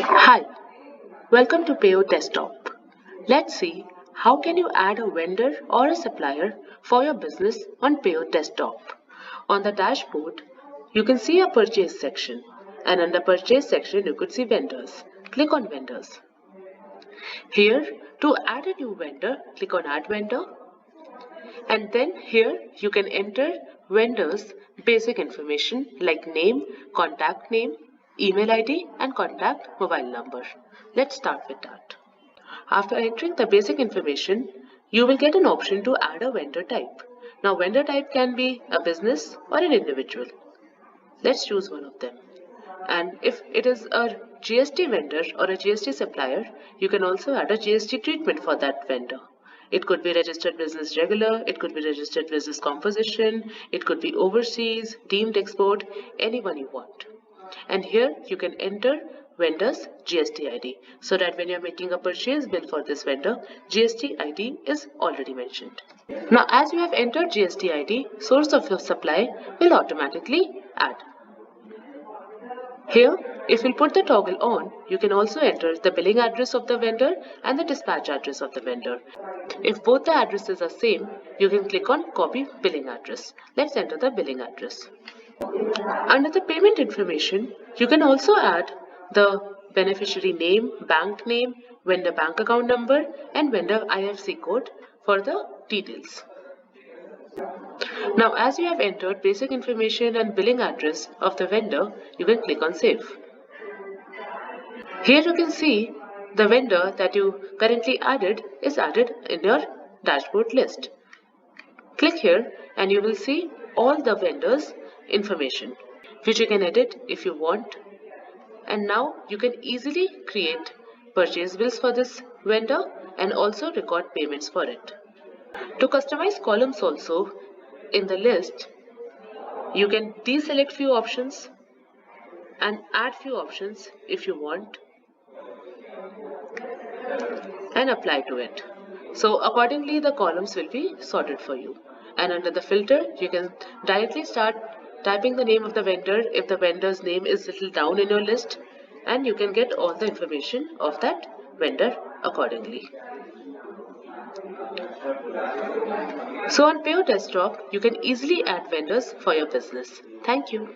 Hi, welcome to PayO Desktop. Let's see how can you add a vendor or a supplier for your business on PayO Desktop. On the dashboard, you can see a purchase section, and under purchase section you could see vendors. Click on vendors. Here, to add a new vendor, click on add vendor, and then here you can enter vendors basic information like name, contact name, email ID and contact mobile number. Let's start with that. After entering the basic information, you will get an option to add a vendor type. Now vendor type can be a business or an individual. Let's choose one of them. And if it is a GST vendor or a GST supplier, you can also add a GST treatment for that vendor. It could be registered business regular, it could be registered business composition, it could be overseas, deemed export, anyone you want. And here you can enter vendor's GST ID so that when you're making a purchase bill for this vendor, GST ID is already mentioned. Now as you have entered GST ID, source of your supply will automatically add. Here, if you'll put the toggle on, you can also enter the billing address of the vendor and the dispatch address of the vendor. If both the addresses are same, you can click on copy billing address. Let's enter the billing address. Under the payment information, you can also add the beneficiary name, vendor bank account number and vendor IFSC code for the details. Now as you have entered basic information and billing address of the vendor, you can click on save. Here you can see the vendor that you currently added is added in your dashboard list. Click here and you will see all the vendors information which you can edit if you want. And now you can easily create purchase bills for this vendor and also record payments for it. To customize columns also in the list, you can deselect few options and add few options if you want and apply to it. So accordingly the columns will be sorted for you. And under the filter you can directly start typing the name of the vendor if the vendor's name is little down in your list, and you can get all the information of that vendor accordingly. So on PayO Desktop, you can easily add vendors for your business. Thank you.